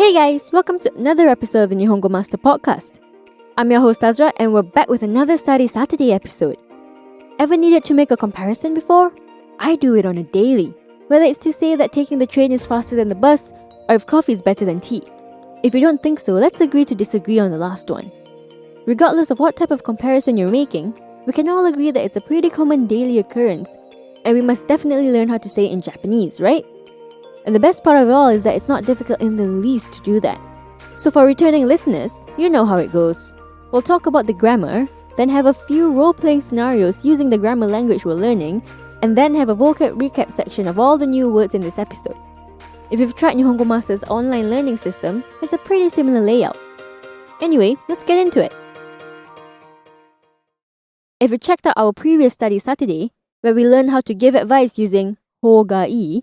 Hey guys, welcome to another episode of the Nihongo Master podcast. I'm your host Azra and we're back with another Study Saturday episode. Ever needed to make a comparison before? I do it on a daily, whether it's to say that taking the train is faster than the bus or if coffee is better than tea. If you don't think so, let's agree to disagree on the last one. Regardless of what type of comparison you're making, we can all agree that it's a pretty common daily occurrence and we must definitely learn how to say it in Japanese, right? And the best part of it all is that it's not difficult in the least to do that. So for returning listeners, you know how it goes. We'll talk about the grammar, then have a few role-playing scenarios using the grammar language we're learning, and then have a vocab recap section of all the new words in this episode. If you've tried Nihongo Master's online learning system, it's a pretty similar layout. Anyway, let's get into it. If you checked out our previous Study Saturday, where we learned how to give advice using ho ga ii,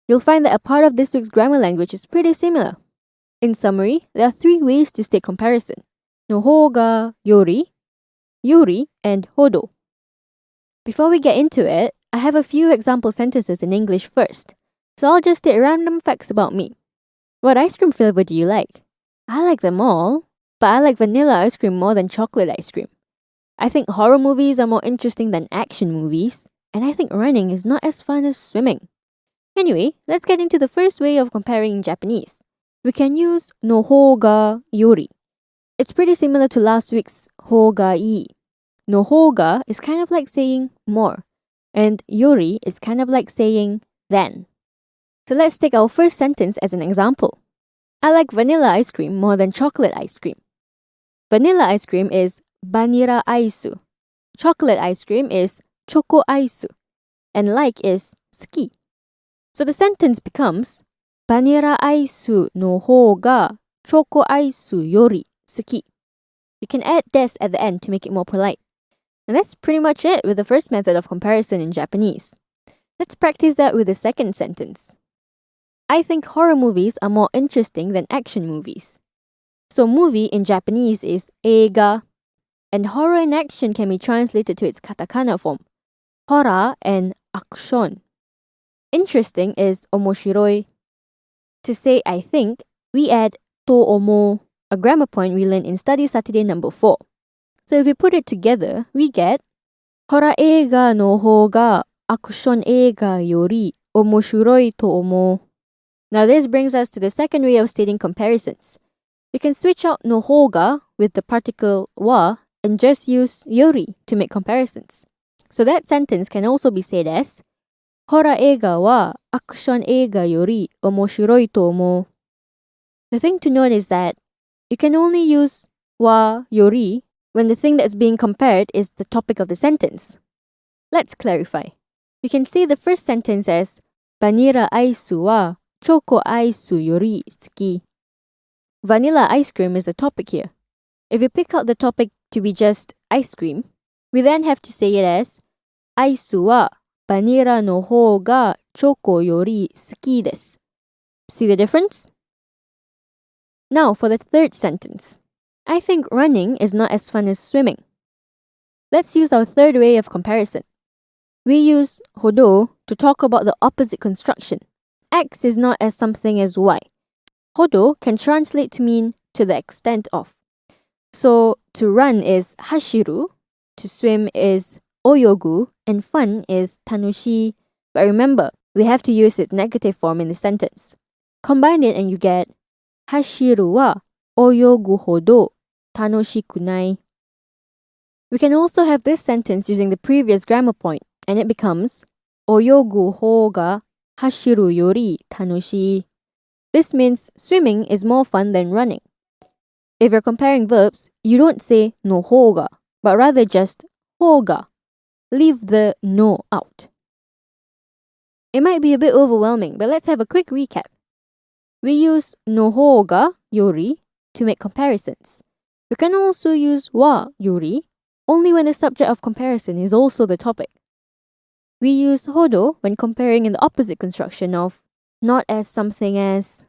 you'll find that a part of this week's grammar language is pretty similar. In summary, there are 3 ways to state comparison: no ho ga yori, yuri, and hodo. Before we get into it, I have a few example sentences in English first, so I'll just state random facts about me. What ice cream flavor do you like? I like them all, but I like vanilla ice cream more than chocolate ice cream. I think horror movies are more interesting than action movies, and I think running is not as fun as swimming. Anyway, let's get into the first way of comparing in Japanese. We can use no ho ga yori. It's pretty similar to last week's ho ga ii. No ho ga is kind of like saying more, and yori is kind of like saying than. So let's take our first sentence as an example. I like vanilla ice cream more than chocolate ice cream. Vanilla ice cream is vanilla aisu. Chocolate ice cream is choco aisu. And like is suki. So the sentence becomes vanilla aisu no ho ga choco aisu yori suki. You can add des at the end to make it more polite. And that's pretty much it with the first method of comparison in Japanese. Let's practice that with the second sentence. I think horror movies are more interesting than action movies. So movie in Japanese is eiga, and horror and action can be translated to its katakana form, horror and action. Interesting is omoshiroi. To say I think, we add to omo, a grammar point we learned in Study Saturday number 4. So if we put it together, we get horror eiga no ho ga action eiga yori omoshiroi to omo. Now this brings us to the second way of stating comparisons. We can switch out no ho ga with the particle wa and just use yori to make comparisons. So that sentence can also be said as horror eiga wa action eiga yori omoshiroi to omou. The thing to note is that you can only use wa yori when the thing that's being compared is the topic of the sentence. Let's clarify. We can say the first sentence as vanilla aisu wa choco aisu yori suki. Vanilla ice cream is the topic here. If we pick out the topic to be just ice cream, we then have to say it as aisu wa vanilla no ho ga choco yori suki desu. See the difference? Now for the third sentence. I think running is not as fun as swimming. Let's use our third way of comparison. We use hodo to talk about the opposite construction. X is not as something as Y. Hodo can translate to mean to the extent of. So to run is hashiru, to swim is oyogu, and fun is tanushi. But remember, we have to use its negative form in the sentence. Combine it and you get hashiru wa oyogu hodo tanoshiku nai. We can also have this sentence using the previous grammar point, and it becomes oyogu ho ga hashiru yori tanoshii. This means swimming is more fun than running. If you're comparing verbs, you don't say no ho ga, but rather just ho ga. Leave the no out. It might be a bit overwhelming, but let's have a quick recap. We use no ho ga yori to make comparisons. We can also use wa yori only when the subject of comparison is also the topic. We use hodo when comparing in the opposite construction of not as something as.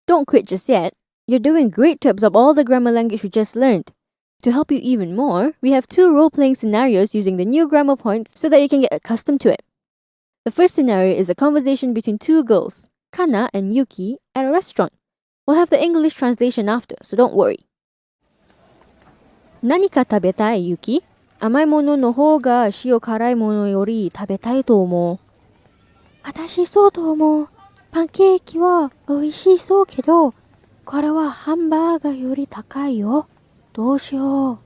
Don't quit just yet. You're doing great to absorb all the grammar language we just learned. To help you even more, we have 2 role-playing scenarios using the new grammar points so that you can get accustomed to it. The first scenario is a conversation between 2 girls. Kana and Yuki at a restaurant. We'll have the English translation after, so don't worry. 何か食べたい、Yuki? 甘いものの方が塩辛いものより食べたいと思う。私そうと思う。パンケーキは美味しそうけど、これはハンバーガーより高いよ。どうしよう。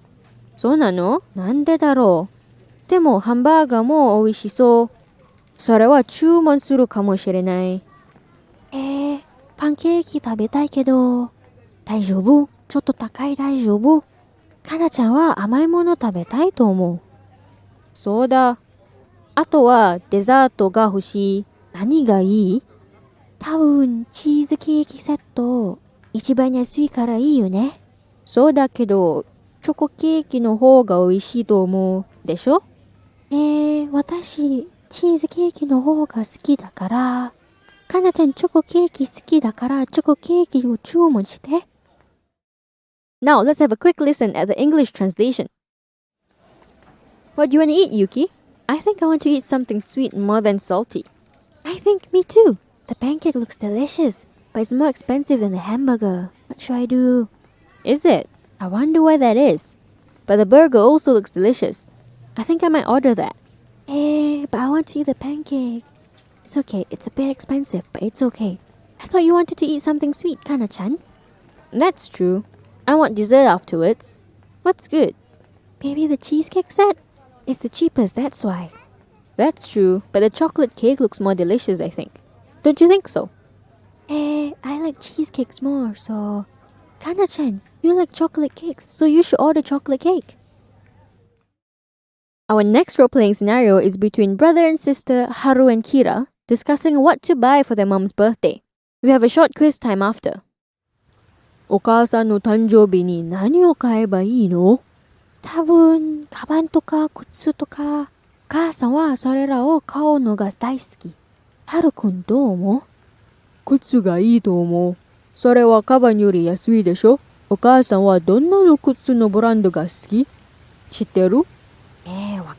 そうなの？なんでだろう。でもハンバーガーも美味しそう。それは注文するかもしれない。パンケーキ食べたいけど、大丈夫？ちょっと高い大丈夫？かなちゃんは甘いもの食べたいと思う。そうだ。あとはデザートが欲しい。何がいい？多分チーズケーキセット一番安いからいいよね。そうだけど、チョコケーキの方が美味しいと思う。でしょ？私、チーズケーキの方が好きだから、かなちゃんチョコケーキ好きだからチョコケーキを注文して。Now let's have a quick listen at the English translation. What do you want to eat, Yuki? I think I want to eat something sweet more than salty. I think me too. The pancake looks delicious, but it's more expensive than the hamburger. What should I do? Is it? I wonder why that is. But the burger also looks delicious. I think I might order that. But I want to eat the pancake. It's okay, it's a bit expensive, but it's okay. I thought you wanted to eat something sweet, Kana-chan. That's true. I want dessert afterwards. What's good? Maybe the cheesecake set? It's the cheapest, that's why. That's true, but the chocolate cake looks more delicious, I think. Don't you think so? I like cheesecakes more, so... Kana-chan, you like chocolate cakes, so you should order chocolate cake. Our next role-playing scenario is between brother and sister Haru and Kira, discussing what to buy for their mom's birthday. We have a short quiz time after. お母さんの誕生日に何を買えばいいの？多分、カバンとか靴とか。お母さんはそれらを買うのが大好き。ハルくんどう思う？靴がいいと思う。それはカバンより安いでしょ？お母さんはどんなの靴のブランドが好き？知ってる？わ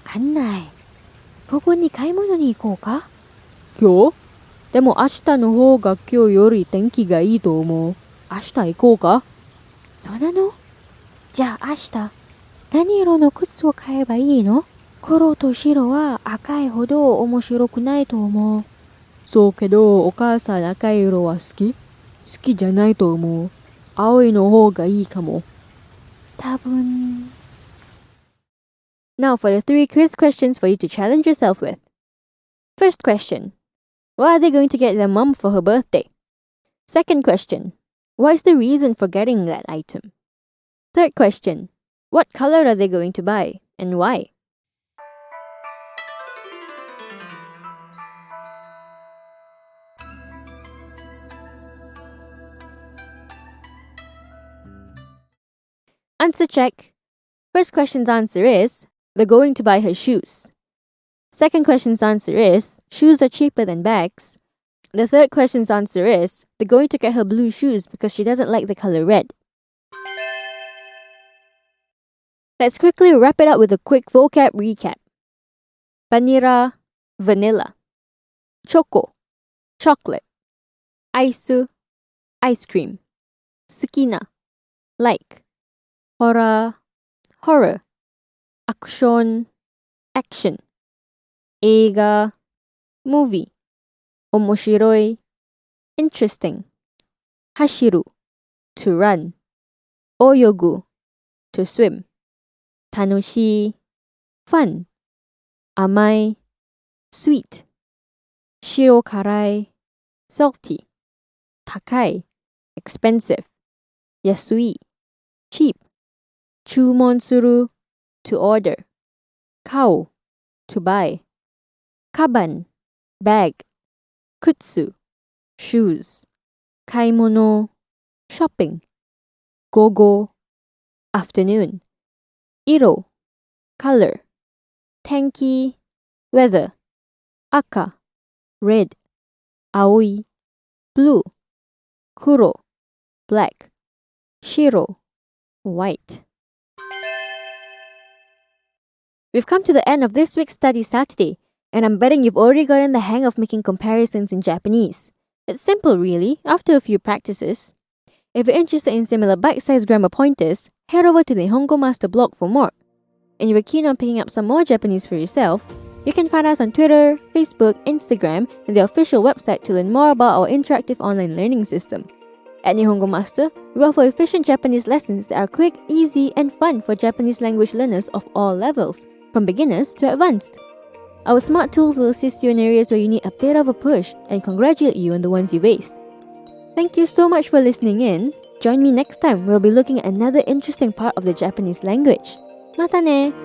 かんない。ここに買い物に行こうか？今日？でも明日の方が今日より天気がいいと思う。明日行こうか？そうなの？じゃあ明日、何色の靴を買えばいいの？黒と白は赤いほど面白くないと思う。そうけど、お母さん赤い色は好き？好きじゃないと思う。青いの方がいいかも。多分。Now for the 3 quiz questions for you to challenge yourself with. First question. What are they going to get their mum for her birthday? Second question. What is the reason for getting that item? Third question. What color are they going to buy and why? Answer check. First question's answer is, they're going to buy her shoes. Second question's answer is, shoes are cheaper than bags. The third question's answer is, they're going to get her blue shoes because she doesn't like the color red. Let's quickly wrap it up with a quick vocab recap. Vanilla, vanilla. Choco, chocolate. Aisu, ice cream. Sukina, like. Horror, horror. Action, action. Eiga, movie. Omoshiroi, interesting. Hashiru, to run. Oyogu, to swim. Tanoshii, fun. Amai, sweet. Shiro karai, salty. Takai, expensive. Yasui, cheap. Chumon suru, to order. Kau, to buy. Kaban, bag. Kutsu, shoes. Kaimono, shopping. Gogo, afternoon. Iro, color. Tenki, weather. Aka, red. Aoi, blue. Kuro, black. Shiro, white. We've come to the end of this week's Study Saturday, and I'm betting you've already gotten the hang of making comparisons in Japanese. It's simple really, after a few practices. If you're interested in similar bite-sized grammar pointers, head over to the Nihongo Master blog for more. And you're keen on picking up some more Japanese for yourself, you can find us on Twitter, Facebook, Instagram, and the official website to learn more about our interactive online learning system. At Nihongo Master, we offer efficient Japanese lessons that are quick, easy, and fun for Japanese language learners of all levels, from beginners to advanced. Our smart tools will assist you in areas where you need a bit of a push and congratulate you on the ones you've aced. Thank you so much for listening in. Join me next time where we'll be looking at another interesting part of the Japanese language. Mata ne!